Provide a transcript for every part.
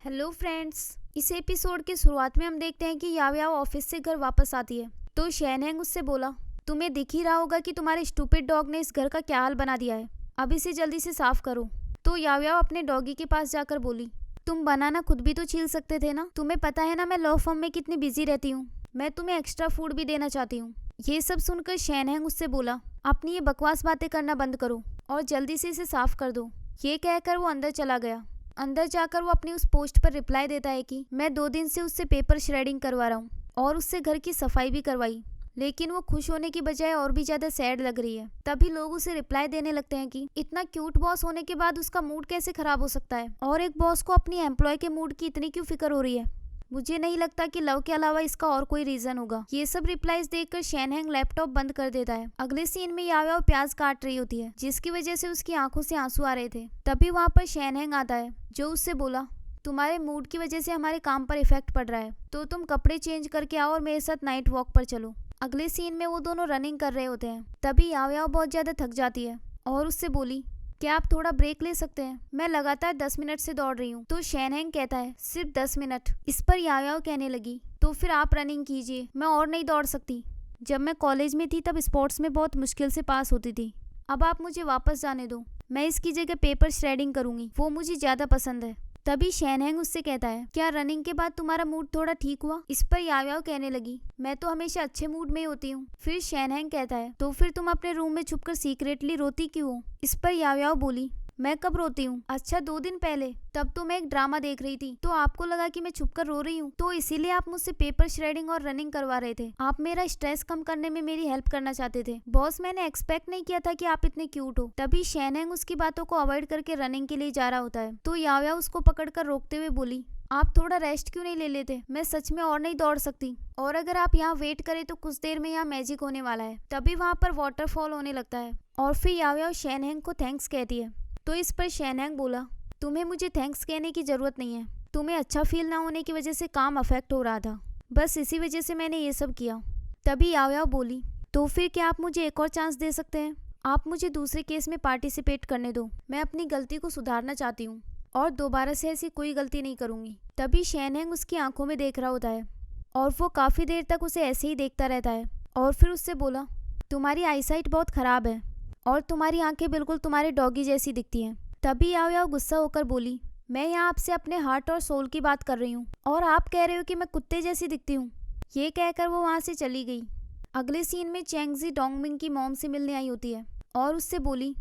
Hello friends. इस episode के शुरुआत में हम देखते हैं कि याओ याओ ऑफिस से घर वापस आती है तो शैनहेंग उससे बोला, तुम्हें दिख ही रहा होगा कि तुम्हारे स्टूपिड डॉग ने इस घर का क्या हाल बना दिया है। अब इसे जल्दी से साफ करो। तो याओ याओ अपने डॉगी के पास जाकर बोली, तुम बनाना खुद भी तो छील सकते थे ना। तुम्हें पता है ना मैं लॉ फर्म में कितनी बिजी रहती हूँ। मैं तुम्हें एक्स्ट्रा फूड भी देना चाहती हूँ। ये सब सुनकर शैनहेंग उससे बोला, अपनी ये बकवास बातें करना बंद करो और जल्दी से इसे साफ कर दो। ये कहकर वो अंदर चला गया। अंदर जाकर वो अपनी उस पोस्ट पर रिप्लाई देता है कि मैं 2 दिन से उससे पेपर श्रेडिंग करवा रहा हूँ और उससे घर की सफाई भी करवाई, लेकिन वो खुश होने की बजाय और भी ज्यादा सैड लग रही है। तभी लोग उसे रिप्लाई देने लगते हैं कि इतना क्यूट बॉस होने के बाद उसका मूड कैसे खराब हो सकता है और एक बॉस को अपनी एम्प्लॉय के मूड की इतनी क्यों फिक्र हो रही है। मुझे नहीं लगता कि लव के अलावा इसका और कोई रीजन होगा। ये सब रिप्लाईज देखकर शैनहेंग लैपटॉप बंद कर देता है। अगले सीन में याओ याओ प्याज काट रही होती है जिसकी वजह से उसकी आंखों से आंसू आ रहे थे। तभी वहाँ पर शैनहेंग आता है जो उससे बोला, तुम्हारे मूड की वजह से हमारे काम पर इफेक्ट पड़ रहा है तो तुम कपड़े चेंज करके आओ और मेरे साथ नाइट वॉक पर चलो। अगले सीन में वो दोनों रनिंग कर रहे होते हैं। तभी याओ याओ बहुत ज्यादा थक जाती है और उससे बोली, क्या आप थोड़ा ब्रेक ले सकते हैं? मैं लगातार 10 मिनट से दौड़ रही हूँ। तो शैनहेंग कहता है, सिर्फ 10 मिनट। इस पर याओ याओ कहने लगी, तो फिर आप रनिंग कीजिए, मैं और नहीं दौड़ सकती। जब मैं कॉलेज में थी तब स्पोर्ट्स में बहुत मुश्किल से पास होती थी। अब आप मुझे वापस जाने दो, मैं इसकी जगह पेपर श्रेडिंग करूंगी, वो मुझे ज्यादा पसंद है। तभी शैनहेंग उससे कहता है, क्या रनिंग के बाद तुम्हारा मूड थोड़ा ठीक हुआ? इस पर याओ याओ कहने लगी, मैं तो हमेशा अच्छे मूड में होती हूँ। फिर शैनहेंग कहता है, तो फिर तुम अपने रूम में छुपकर सीक्रेटली रोती क्यों हो? इस पर याओ याओ बोली, मैं कब रोती हूँ? अच्छा 2 दिन पहले, तब तो मैं एक ड्रामा देख रही थी तो आपको लगा कि मैं छुपकर रो रही हूँ, तो इसीलिए आप मुझसे पेपर श्रेडिंग और रनिंग करवा रहे थे। आप मेरा स्ट्रेस कम करने में मेरी हेल्प करना चाहते थे। बॉस, मैंने एक्सपेक्ट नहीं किया था कि आप इतने क्यूट हो। तभी शैनहेंग उसकी बातों को अवॉइड करके रनिंग के लिए जा रहा होता है तो याओ याओ उसको पकड़कर रोकते हुए बोली, आप थोड़ा रेस्ट क्यों नहीं ले लेते? मैं सच में और नहीं दौड़ सकती और अगर आप यहाँ वेट करें तो कुछ देर में यहाँ मैजिक होने वाला है। तभी वहाँ पर वाटरफॉल होने लगता है और फिर याओ याओ शैनहेंग को थैंक्स कहती है। तो इस पर शैनहेंग बोला, तुम्हें मुझे थैंक्स कहने की जरूरत नहीं है। तुम्हें अच्छा फील ना होने की वजह से काम अफेक्ट हो रहा था, बस इसी वजह से मैंने ये सब किया। तभी याओ याओ बोली, तो फिर क्या आप मुझे एक और चांस दे सकते हैं? आप मुझे दूसरे केस में पार्टिसिपेट करने दो। मैं अपनी गलती को सुधारना चाहती हूँ और दोबारा से ऐसी कोई गलती नहीं करूँगी। तभी शैनहेंग उसकी आंखों में देख रहा होता है और वो काफ़ी देर तक उसे ऐसे ही देखता रहता है और फिर उससे बोला, तुम्हारी आईसाइट बहुत ख़राब है और तुम्हारी आंखें बिल्कुल तुम्हारे डॉगी जैसी दिखती हैं। तभी याओ याओ गुस्सा होकर बोली, मैं यहाँ आपसे अपने हार्ट और सोल की बात कर रही हूँ और आप कह रहे हो कि मैं कुत्ते जैसी दिखती हूँ। ये कहकर वो वहाँ से चली गई। अगले सीन में चैंगजी डोंगमिंग की मॉम से मिलने आई होती है और उससे बोली,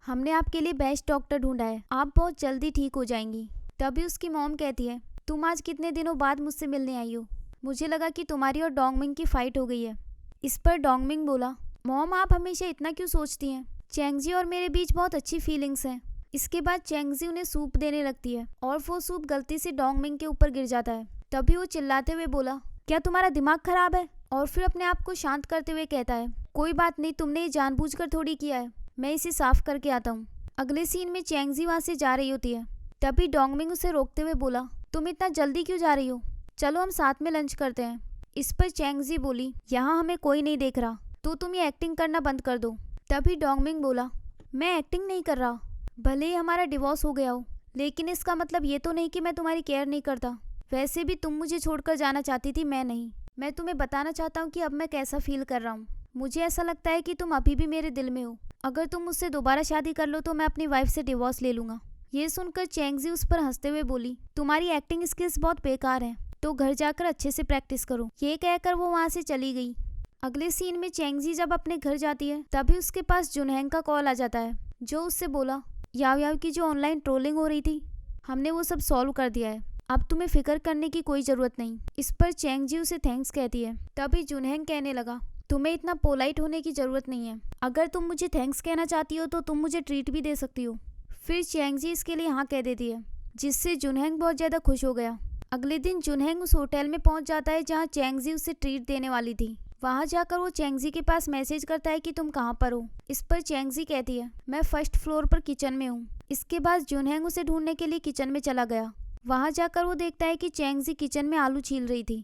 हमने आपके लिए बेस्ट डॉक्टर ढूंढा है, आप बहुत जल्दी ठीक हो जाएंगी। तभी उसकी मॉम कहती है, तुम आज कितने दिनों बाद मुझसे मिलने आई हो? मुझे लगा कि तुम्हारी और डोंगमिंग की फाइट हो गई है। इस पर डोंगमिंग बोला, मॉम आप हमेशा इतना क्यों सोचती हैं? चैंगजी और मेरे बीच बहुत अच्छी फीलिंग्स हैं। इसके बाद चैंगजी उन्हें सूप देने लगती है और वो सूप गलती से डोंगमिंग के ऊपर गिर जाता है। तभी वो चिल्लाते हुए बोला, क्या तुम्हारा दिमाग खराब है? और फिर अपने आप को शांत करते हुए कहता है, कोई बात नहीं, तुमने ये जानबूझकर थोड़ी किया है, मैं इसे साफ करके आता हूँ। अगले सीन में चैंगजी वहाँ से जा रही होती है। तभी डोंगमिंग उसे रोकते हुए बोला, तुम इतना जल्दी क्यों जा रही हो? चलो हम साथ में लंच करते हैं। इस पर चैंगजी बोली, यहाँ हमें कोई नहीं देख रहा तो तुम ये एक्टिंग करना बंद कर दो। तभी डोंगमिंग बोला, मैं एक्टिंग नहीं कर रहा, भले ही हमारा डिवोर्स हो गया हो लेकिन इसका मतलब ये तो नहीं कि मैं तुम्हारी केयर नहीं करता। वैसे भी तुम मुझे छोड़कर जाना चाहती थी, मैं नहीं। मैं तुम्हें बताना चाहता हूँ कि अब मैं कैसा फील कर रहा हूँ। मुझे ऐसा लगता है कि तुम अभी भी मेरे दिल में हो। अगर तुम मुझसे दोबारा शादी कर लो तो मैं अपनी वाइफ से डिवोर्स ले लूंगा। ये सुनकर चैंगजी उस पर हंसते हुए बोली, तुम्हारी एक्टिंग स्किल्स बहुत बेकार हैं, तो घर जाकर अच्छे से प्रैक्टिस करो। ये कहकर वो वहाँ से चली गई। अगले सीन में चैंगजी जब अपने घर जाती है तभी उसके पास जुनहेंग का कॉल आ जाता है जो उससे बोला, याओ याओ की जो ऑनलाइन ट्रोलिंग हो रही थी हमने वो सब सॉल्व कर दिया है, अब तुम्हें फिक्र करने की कोई जरूरत नहीं। इस पर चैंगजी उसे थैंक्स कहती है। तभी जुनहेंग कहने लगा, तुम्हें इतना पोलाइट होने की जरूरत नहीं है, अगर तुम मुझे थैंक्स कहना चाहती हो तो तुम मुझे ट्रीट भी दे सकती हो। फिर चैंगजी इसके लिए हाँ कह देती है जिससे जुनहेंग बहुत ज्यादा खुश हो गया। अगले दिन जुनहेंग उस होटल में पहुंच जाता है जहाँ चैंगजी उसे ट्रीट देने वाली थी। वहाँ जाकर वो चैंगजी के पास मैसेज करता है कि तुम कहाँ पर हो। इस पर चैंगजी कहती है, मैं फर्स्ट फ्लोर पर किचन में हूँ। इसके बाद जुनहेंग उसे ढूंढने के लिए किचन में चला गया। वहाँ जाकर वो देखता है कि चैंगजी किचन में आलू छील रही थी।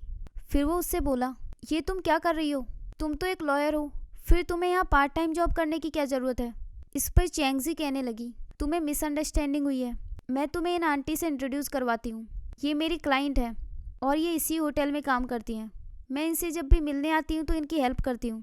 फिर वो उससे बोला, ये तुम क्या कर रही हो? तुम तो एक लॉयर हो, फिर तुम्हें यहाँ पार्ट टाइम जॉब करने की क्या जरूरत है? इस पर चैंगजी कहने लगी, तुम्हें मिसअंडरस्टैंडिंग हुई है, मैं तुम्हें इन आंटी से इंट्रोड्यूस करवाती हूँ। ये मेरी क्लाइंट है और ये इसी होटल में काम करती हैं। मैं इनसे जब भी मिलने आती हूँ तो इनकी हेल्प करती हूँ।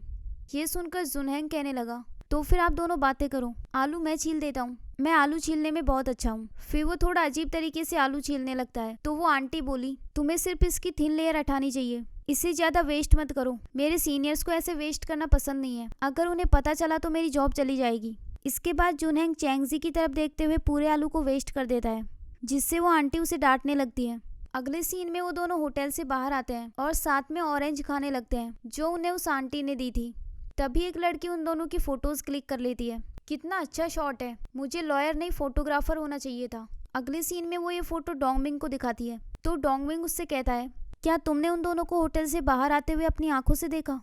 ये सुनकर जुनहेंग कहने लगा, तो फिर आप दोनों बातें करो, आलू मैं छील देता हूँ, मैं आलू छीलने में बहुत अच्छा हूँ। फिर वो थोड़ा अजीब तरीके से आलू छीलने लगता है तो वो आंटी बोली, तुम्हें सिर्फ इसकी थिन लेयर हटानी चाहिए, इसे ज्यादा वेस्ट मत करो। मेरे सीनियर्स को ऐसे वेस्ट करना पसंद नहीं है, अगर उन्हें पता चला तो मेरी जॉब चली जाएगी। इसके बाद जुनहेंग चैंगजी की तरफ देखते हुए पूरे आलू को वेस्ट कर देता है, जिससे वो आंटी उसे डांटने लगती है। अगले सीन में वो दोनों होटल से बाहर आते हैं और साथ में ऑरेंज खाने लगते हैं जो उन्हें उस आंटी ने दी थी। तभी एक लड़की उन दोनों की फोटोज क्लिक कर लेती है। कितना अच्छा शॉट है, मुझे लॉयर नहीं फोटोग्राफर होना चाहिए था। अगले सीन में वो ये फोटो डोंगमिंग को दिखाती है तो डोंगमिंग उससे कहता है, क्या तुमने उन दोनों को होटल से बाहर आते हुए अपनी आंखों से देखा?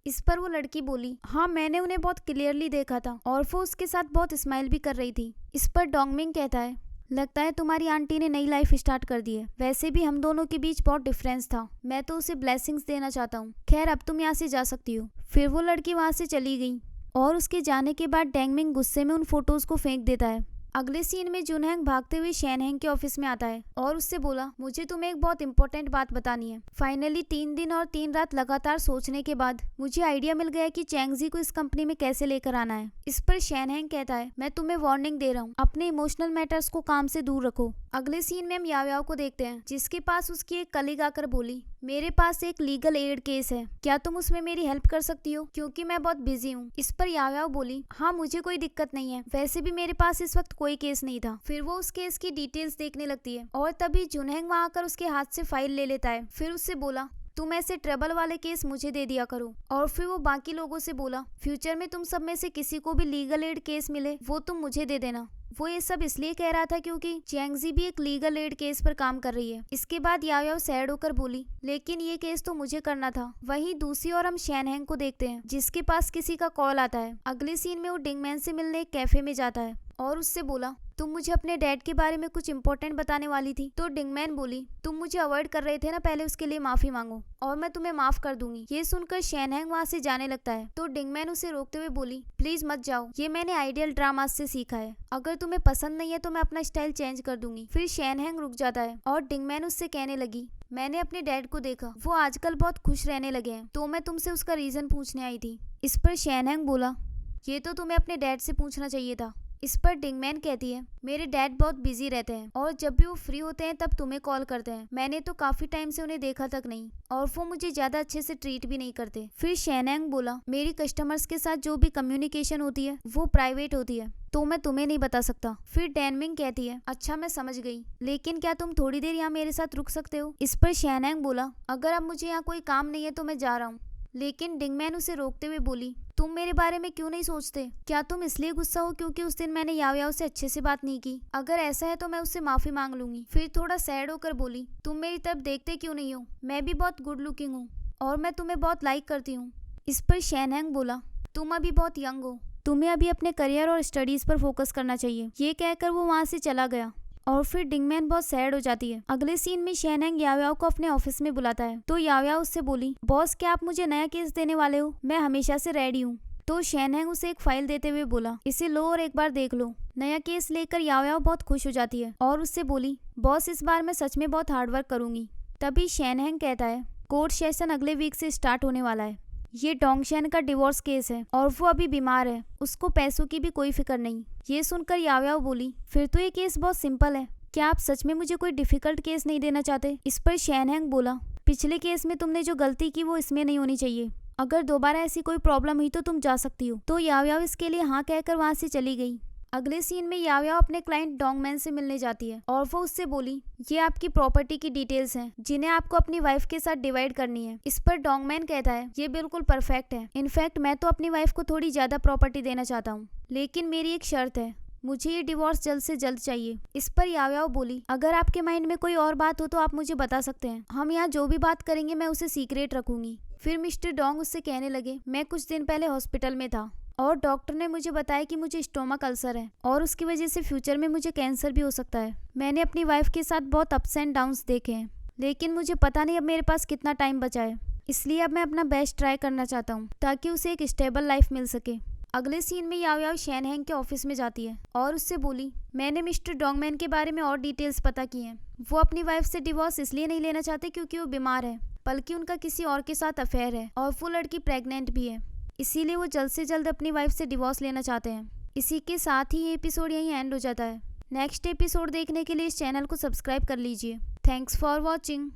इस पर वो लड़की बोली, हाँ मैंने उन्हें बहुत क्लियरली देखा था और वो उसके साथ बहुत स्माइल भी कर रही थी। इस पर डोंगमिंग कहता है, लगता है तुम्हारी आंटी ने नई लाइफ स्टार्ट कर दी है। वैसे भी हम दोनों के बीच बहुत डिफरेंस था, मैं तो उसे ब्लेसिंग्स देना चाहता हूँ। खैर अब तुम यहाँ से जा सकती हो। फिर वो लड़की वहाँ से चली गई और उसके जाने के बाद डोंगमिंग गुस्से में उन फोटोज को फेंक देता है। अगले सीन में जुनहेंग भागते हुए शैनहेंग के ऑफिस में आता है और उससे बोला, मुझे तुम्हें एक बहुत इंपॉर्टेंट बात बतानी है। फाइनली 3 दिन और 3 रात लगातार सोचने के बाद मुझे आइडिया मिल गया कि चैंगजी को इस कंपनी में कैसे लेकर आना है। इस पर शैनहेंग कहता है, मैं तुम्हें वार्निंग दे रहा हूँ, अपने इमोशनल मैटर्स को काम से दूर रखो। अगले सीन में हम याओयाओ को देखते हैं जिसके पास उसकी एक कलीग आकर बोली, मेरे पास एक लीगल एड केस है, क्या तुम उसमें मेरी हेल्प कर सकती हो क्योंकि मैं बहुत बिजी हूँ। इस पर याओयाओ बोली, हाँ मुझे कोई दिक्कत नहीं है, वैसे भी मेरे पास इस वक्त कोई केस नहीं था। फिर वो उस केस की डिटेल्स देखने लगती है और तभी जुनहेंग वहाँ आकर उसके हाथ से फाइल ले लेता है। फिर उससे बोला, तुम ऐसे ट्रबल वाले केस मुझे दे दिया करो। और फिर वो बाकी लोगों से बोला, फ्यूचर में तुम सब में से किसी को भी लीगल एड केस मिले वो तुम मुझे दे देना। वो ये सब इसलिए कह रहा था क्योंकि चैंगजी भी एक लीगल एड केस पर काम कर रही है। इसके बाद याओयाओ सैड होकर बोली, लेकिन ये केस तो मुझे करना था। वहीं दूसरी ओर हम शैनहेंग को देखते हैं जिसके पास किसी का कॉल आता है। अगले सीन में वो डिंगमैन से मिलने एक कैफे में जाता है और उससे बोला, तुम मुझे अपने डैड के बारे में कुछ इंपॉर्टेंट बताने वाली थी। तो डिंगमैन बोली, तुम मुझे अवॉइड कर रहे थे ना, पहले उसके लिए माफी मांगो और मैं तुम्हें माफ कर दूंगी। ये सुनकर शैनहेंग वहाँ से जाने लगता है तो डिंगमैन उसे रोकते हुए बोली, प्लीज मत जाओ, ये मैंने आइडियल ड्रामास से सीखा है, अगर तुम्हें पसंद नहीं है तो मैं अपना स्टाइल चेंज कर दूंगी। फिर शैनहेंग रुक जाता है और डिंगमैन उससे कहने लगी, मैंने अपने डैड को देखा, वो आजकल बहुत खुश रहने लगे हैं, तो मैं तुमसे उसका रीजन पूछने आई थी। इस पर शैनहेंग बोला, ये तो तुम्हें अपने डैड से पूछना चाहिए था। इस पर डिंगमैन कहती है, मेरे डैड बहुत बिजी रहते हैं और जब भी वो फ्री होते हैं तब तुम्हें कॉल करते हैं, मैंने तो काफी टाइम से उन्हें देखा तक नहीं और वो मुझे ज्यादा अच्छे से ट्रीट भी नहीं करते। फिर शैनहेंग बोला, मेरी कस्टमर्स के साथ जो भी कम्युनिकेशन होती है वो प्राइवेट होती है, तो मैं तुम्हें नहीं बता सकता। फिर डोंगमिंग कहती है, अच्छा मैं समझ गई, लेकिन क्या तुम थोड़ी देर यहाँ मेरे साथ रुक सकते हो? इस पर शैनहेंग बोला, अगर अब मुझे यहाँ कोई काम नहीं है तो मैं जा रहा हूँ। लेकिन डिंगमैन उसे रोकते हुए बोली, तुम मेरे बारे में क्यों नहीं सोचते? क्या तुम इसलिए गुस्सा हो क्योंकि उस दिन मैंने याओयाओ से अच्छे से बात नहीं की? अगर ऐसा है तो मैं उससे माफी मांग लूंगी। फिर थोड़ा सैड होकर बोली, तुम मेरी तरफ देखते क्यों नहीं हो? मैं भी बहुत गुड लुकिंग हूँ और मैं तुम्हें बहुत लाइक करती हूँ। इस पर शैनहेंग बोला, तुम अभी बहुत यंग हो, तुम्हें अभी अपने करियर और स्टडीज पर फोकस करना चाहिए। ये कहकर वो वहाँ से चला गया और फिर डिंगमैन बहुत सैड हो जाती है। अगले सीन में शैनहेंग याओयाओ को अपने ऑफिस में बुलाता है तो याओयाओ उससे बोली, बॉस क्या आप मुझे नया केस देने वाले हो? मैं हमेशा से रेडी हूँ। तो शैनहेंग उसे एक फाइल देते हुए बोला, इसे लो और एक बार देख लो। नया केस लेकर याओयाओ बहुत खुश हो जाती है और उससे बोली, बॉस इस बार मैं सच में बहुत हार्डवर्क करूंगी। तभी शैनहेंग कहता है, कोर्ट सेशन अगले वीक से स्टार्ट होने वाला है। ये डोंगशन का डिवोर्स केस है और वो अभी बीमार है, उसको पैसों की भी कोई फिक्र नहीं। ये सुनकर याओयाओ बोली, फिर तो ये केस बहुत सिंपल है, क्या आप सच में मुझे कोई डिफिकल्ट केस नहीं देना चाहते? इस पर शैनहेंग बोला, पिछले केस में तुमने जो गलती की वो इसमें नहीं होनी चाहिए, अगर दोबारा ऐसी कोई प्रॉब्लम हुई तो तुम जा सकती हो। तो याओयाओ इसके लिए हाँ कहकर वहाँ से चली गई। अगले सीन में याओयाओ अपने क्लाइंट डोंगमैन से मिलने जाती है और वो उससे बोली, ये आपकी प्रॉपर्टी की डिटेल्स हैं जिन्हें आपको अपनी वाइफ के साथ डिवाइड करनी है। इस पर डोंगमैन कहता है, ये बिल्कुल परफेक्ट है, इनफैक्ट मैं तो अपनी वाइफ को थोड़ी ज्यादा प्रॉपर्टी देना चाहता हूँ, लेकिन मेरी एक शर्त है, मुझे ये डिवोर्स जल्द से जल्द चाहिए। इस पर याओयाओ बोली, अगर आपके माइंड में कोई और बात हो तो आप मुझे बता सकते हैं, हम यहाँ जो भी बात करेंगे मैं उसे सीक्रेट रखूंगी। फिर मिस्टर डोंग उससे कहने लगे, मैं कुछ दिन पहले हॉस्पिटल में था और डॉक्टर ने मुझे बताया कि मुझे स्टोमक अल्सर है और उसकी वजह से फ्यूचर में मुझे कैंसर भी हो सकता है। मैंने अपनी वाइफ के साथ बहुत अप्स एंड डाउन्स देखे हैं, लेकिन मुझे पता नहीं अब मेरे पास कितना टाइम बचा है, इसलिए अब मैं अपना बेस्ट ट्राई करना चाहता हूँ ताकि उसे एक स्टेबल लाइफ मिल सके। अगले सीन में याओ याओ शेन हैंग के ऑफिस में जाती है और उससे बोली, मैंने मिस्टर डोंगमैन के बारे में और डिटेल्स पता की हैं। वो अपनी वाइफ से डिवोर्स इसलिए नहीं लेना चाहते क्योंकि वो बीमार है, बल्कि उनका किसी और के साथ अफेयर है और वो लड़की प्रेग्नेंट भी है, इसीलिए वो जल्द से जल्द अपनी वाइफ से डिवोर्स लेना चाहते हैं। इसी के साथ ही ये एपिसोड यहीं एंड हो जाता है। नेक्स्ट एपिसोड देखने के लिए इस चैनल को सब्सक्राइब कर लीजिए। Thanks for watching.